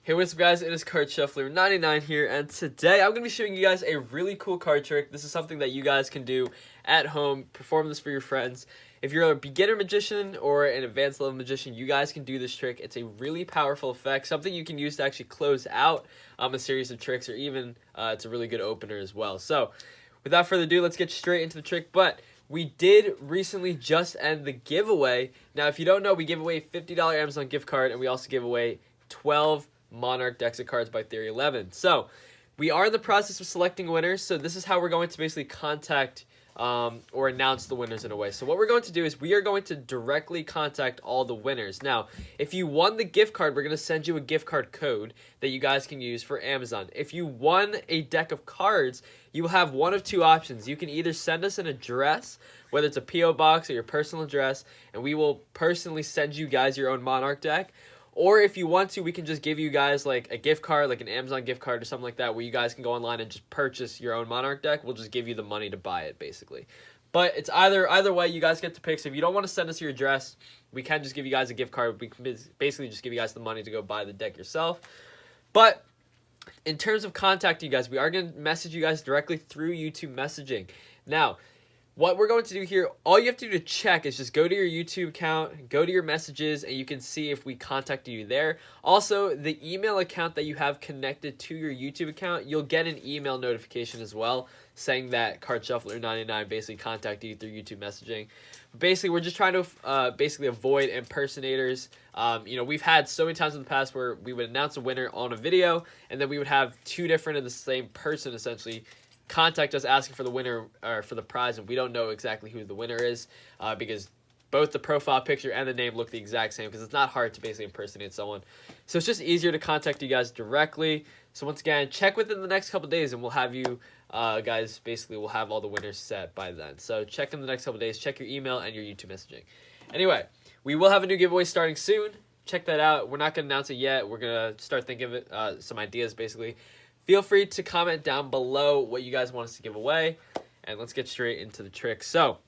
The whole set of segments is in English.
Hey, what's up guys, it is Card Shuffler 99 here, and today I'm going to be showing you guys a really cool card trick. This is something that you guys can do at home, perform this for your friends. If you're a beginner magician or an advanced level magician, you guys can do this trick. It's a really powerful effect, something you can use to actually close out a series of tricks, or even it's a really good opener as well. So, without further ado, let's get straight into the trick, but we did recently just end the giveaway. Now, if you don't know, we give away a $50 Amazon gift card, and we also give away 12 Monarch decks of cards by Theory 11. So we are in the process of selecting winners. So this is how we're going to basically contact or announce the winners in a way. So what we're going to do is we are going to directly contact all the winners. Now, if you won the gift card, we're going to send you a gift card code that you guys can use for Amazon. If you won a deck of cards, you will have one of two options. You can either send us an address, whether it's a P.O. box or your personal address, and we will personally send you guys your own Monarch deck. Or if you want to, we can just give you guys like a gift card, like an Amazon gift card or something like that, where you guys can go online and just purchase your own Monarch deck. We'll just give you the money to buy it, basically. But it's either way, you guys get to pick. So if you don't want to send us your address, we can just give you guys a gift card. We can basically just give you guys the money to go buy the deck yourself. But in terms of contacting you guys, we are going to message you guys directly through YouTube messaging. Now, what we're going to do here, all you have to do to check is just go to your YouTube account, go to your messages, and you can see if we contacted you there. Also, the email account that you have connected to your YouTube account, you'll get an email notification as well saying that Card Shuffler 99 basically contacted you through YouTube messaging. Basically, we're just trying to basically avoid impersonators. We've had so many times in the past where we would announce a winner on a video, and then we would have two different of the same person essentially contact us asking for the winner or for the prize, and we don't know exactly who the winner is because both the profile picture and the name look the exact same, because it's not hard to basically impersonate someone. So it's just easier to contact you guys directly. So once again, check within the next couple days and we'll have you guys, basically we'll have all the winners set by then. So check in the next couple days, check your email and your YouTube messaging. Anyway, we will have a new giveaway starting soon. Check that out. We're not going to announce it yet. We're going to start thinking of it, some ideas basically. Feel free to comment down below what you guys want us to give away, and let's get straight into the trick. So,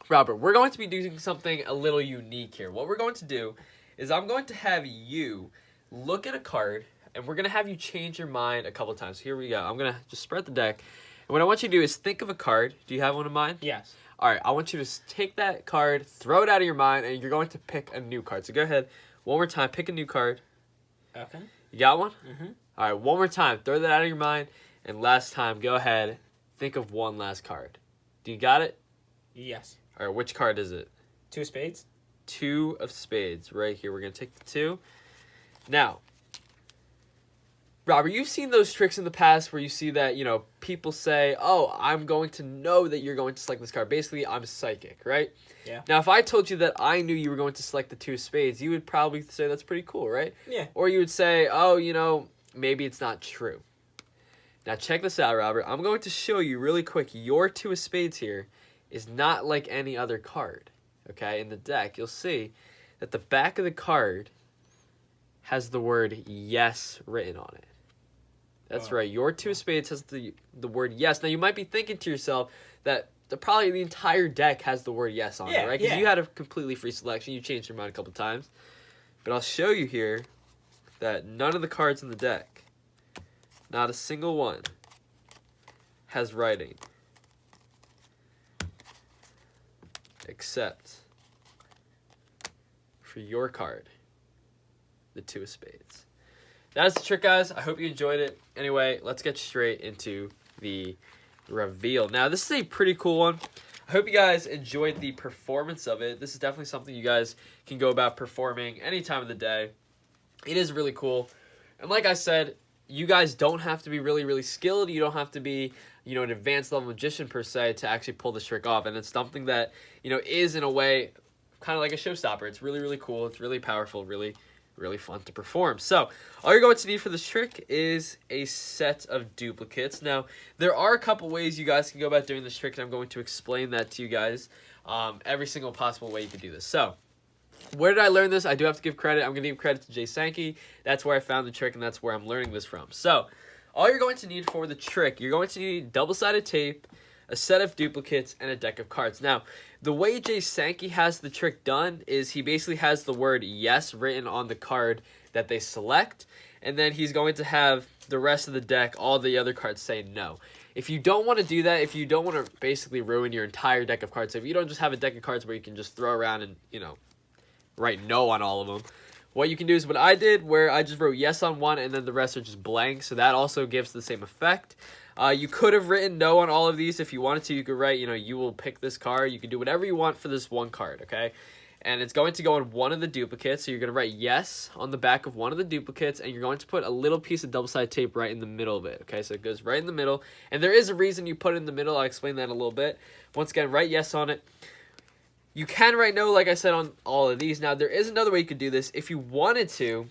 Robert, we're going to be doing something a little unique here. What we're going to do is I'm going to have you look at a card, and we're going to have you change your mind a couple times. Here we go. I'm going to just spread the deck, and what I want you to do is think of a card. Do you have one in mind? Yes. All right, I want you to take that card, throw it out of your mind, and you're going to pick a new card. So go ahead, one more time, pick a new card. Okay. You got one? Mm-hmm. All right, one more time. Throw that out of your mind. And last time, go ahead. Think of one last card. Do you got it? Yes. All right, which card is it? 2 spades. 2 of spades. Right here. We're going to take the 2. Now, Robert, you've seen those tricks in the past where you see that, people say, oh, I'm going to know that you're going to select this card. Basically, I'm psychic, right? Yeah. Now, if I told you that I knew you were going to select the 2 of spades, you would probably say that's pretty cool, right? Yeah. Or you would say, oh, maybe it's not true. Now check this out, Robert. I'm going to show you really quick. Your 2 of spades here is not like any other card. Okay, in the deck, you'll see that the back of the card has the word yes written on it. That's right. Your 2 of spades has the word yes. Now you might be thinking to yourself that probably the entire deck has the word yes on it, right? Because you had a completely free selection. You changed your mind a couple times. But I'll show you here that none of the cards in the deck, not a single one, has writing except for your card, the 2 of spades. That's the trick, guys. I hope you enjoyed it. Anyway, let's get straight into the reveal. Now, this is a pretty cool one. I hope you guys enjoyed the performance of it. This is definitely something you guys can go about performing any time of the day. It is really cool. And like I said, you guys don't have to be really, really skilled. You don't have to be, an advanced level magician per se to actually pull this trick off. And it's something that, is in a way kind of like a showstopper. It's really, really cool. It's really powerful, really, really fun to perform. So all you're going to need for this trick is a set of duplicates. Now, there are a couple ways you guys can go about doing this trick, and I'm going to explain that to you guys, every single possible way you can do this. So where did I learn this? I do have to give credit. I'm going to give credit to Jay Sankey. That's where I found the trick, and that's where I'm learning this from. So all you're going to need for the trick, you're going to need double-sided tape, a set of duplicates, and a deck of cards. Now, the way Jay Sankey has the trick done is he basically has the word yes written on the card that they select, and then he's going to have the rest of the deck, all the other cards say no. If you don't want to do that, if you don't want to basically ruin your entire deck of cards, if you don't just have a deck of cards where you can just throw around and, write no on all of them, what you can do is what I did, where I just wrote yes on one and then the rest are just blank, so that also gives the same effect. You could have written no on all of these if you wanted to. You could write, you will pick this card. You can do whatever you want for this one card, okay? And it's going to go on one of the duplicates, so you're going to write yes on the back of one of the duplicates, and you're going to put a little piece of double-sided tape right in the middle of it, okay? So it goes right in the middle, and there is a reason you put it in the middle. I'll explain that in a little bit. Once again, write yes on it. You can write no, like I said, on all of these. Now, there is another way you could do this. If you wanted to,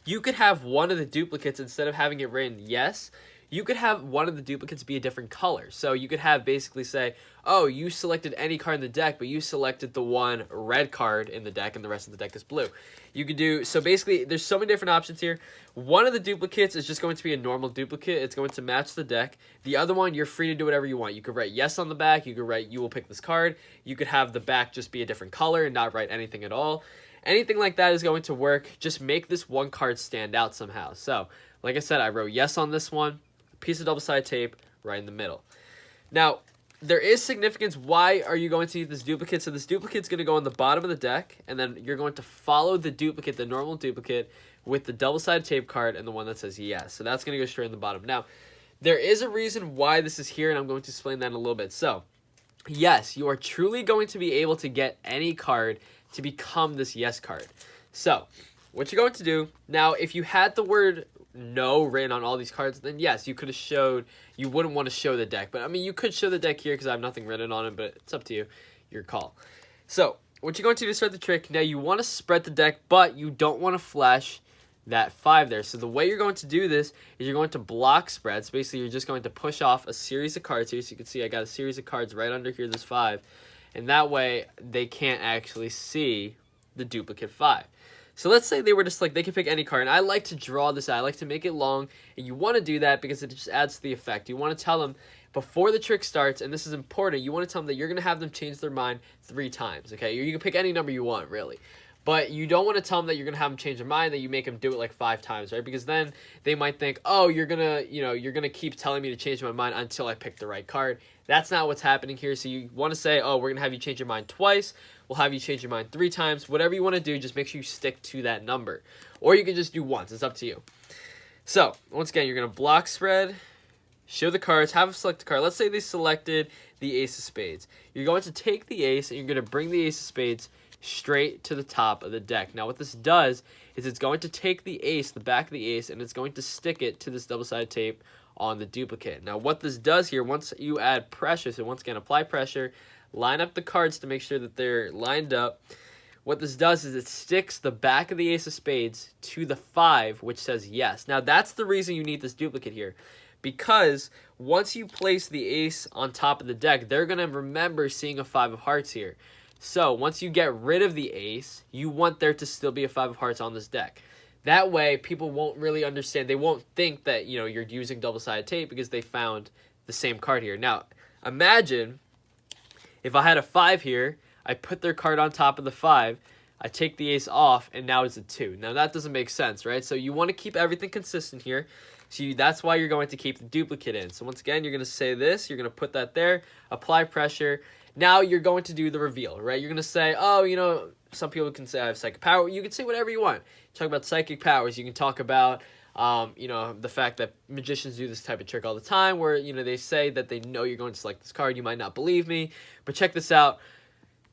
you could have one of the duplicates, instead of having it written yes, you could have one of the duplicates be a different color. So you could have basically say, oh, you selected any card in the deck, but you selected the one red card in the deck and the rest of the deck is blue. You could do, so basically there's so many different options here. One of the duplicates is just going to be a normal duplicate. It's going to match the deck. The other one, you're free to do whatever you want. You could write yes on the back. You could write you will pick this card. You could have the back just be a different color and not write anything at all. Anything like that is going to work. Just make this one card stand out somehow. So, like I said, I wrote yes on this one. Piece of double-sided tape right in the middle. Now, there is significance. Why are you going to use this duplicate? So this duplicate's going to go on the bottom of the deck, and then you're going to follow the duplicate, the normal duplicate, with the double-sided tape card and the one that says yes. So that's going to go straight in the bottom. Now, there is a reason why this is here, and I'm going to explain that in a little bit. So, yes, you are truly going to be able to get any card to become this yes card. So, what you're going to do, now, if you had the word no written on all these cards, then yes, you could have showed, you wouldn't want to show the deck. But I mean, you could show the deck here because I have nothing written on it, but it's up to you, your call. So what you're going to do to start the trick, now you want to spread the deck, but you don't want to flash that 5 there. So the way you're going to do this is you're going to block spreads. Basically, you're just going to push off a series of cards here. So you can see I got a series of cards right under here, this 5. And that way they can't actually see the duplicate 5. So let's say they were just like, they can pick any card, and I like to draw this out. I like to make it long, and you want to do that because it just adds to the effect. You want to tell them before the trick starts, and this is important, you want to tell them that you're going to have them change their mind 3 times, okay? You can pick any number you want, really. But you don't want to tell them that you're going to have them change their mind, that you make them do it like 5 times, right? Because then they might think, oh, you're going to keep telling me to change my mind until I pick the right card. That's not what's happening here. So you want to say, oh, we're going to have you change your mind twice. We'll have you change your mind 3 times. Whatever you want to do, just make sure you stick to that number. Or you can just do once. It's up to you. So, once again, you're going to block spread, show the cards, have them select the card. Let's say they selected the ace of spades. You're going to take the ace, and you're going to bring the ace of spades straight to the top of the deck. Now, what this does is it's going to take the ace, the back of the ace, and it's going to stick it to this double-sided tape on the duplicate. Now, what this does here, once you add pressure, so once again, apply pressure, line up the cards to make sure that they're lined up. What this does is it sticks the back of the ace of spades to the 5, which says yes. Now, that's the reason you need this duplicate here. Because once you place the ace on top of the deck, they're going to remember seeing a 5 of hearts here. So, once you get rid of the ace, you want there to still be a 5 of hearts on this deck. That way, people won't really understand. They won't think that, you're using double-sided tape because they found the same card here. Now, imagine if I had a 5 here, I put their card on top of the 5, I take the ace off, and now it's a 2. Now, that doesn't make sense, right? So, you want to keep everything consistent here. So, that's why you're going to keep the duplicate in. So, once again, you're going to say this. You're going to put that there, apply pressure. Now, you're going to do the reveal, right? You're going to say, oh, some people can say I have psychic power. You can say whatever you want. Talk about psychic powers. You can talk about, the fact that magicians do this type of trick all the time where, they say that they know you're going to select this card. You might not believe me, but check this out.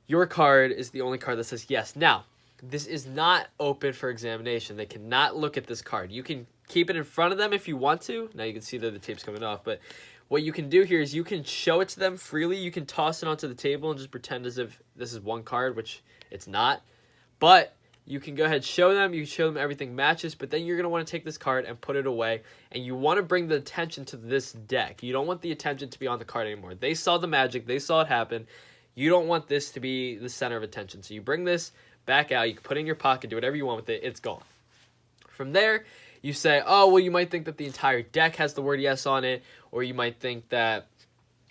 Your card is the only card that says yes. Now, this is not open for examination. They cannot look at this card. You can keep it in front of them if you want to. Now, you can see that the tape's coming off, but what you can do here is you can show it to them freely. You can toss it onto the table and just pretend as if this is one card, which it's not. But you can go ahead, show them. You show them everything matches, but then you're going to want to take this card and put it away, and you want to bring the attention to this deck. You don't want the attention to be on the card anymore. They saw the magic. They saw it happen. You don't want this to be the center of attention. So you bring this back out. You can put it in your pocket, do whatever you want with it. It's gone. From there, you say, oh, well, you might think that the entire deck has the word yes on it, or you might think that,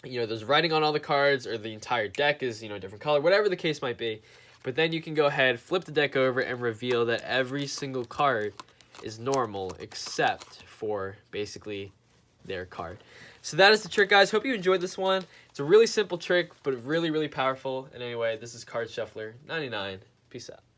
there's writing on all the cards, or the entire deck is, a different color, whatever the case might be. But then you can go ahead, flip the deck over, and reveal that every single card is normal except for basically their card. So that is the trick, guys. Hope you enjoyed this one. It's a really simple trick, but really, really powerful. And anyway, this is Card Shuffler 99. Peace out.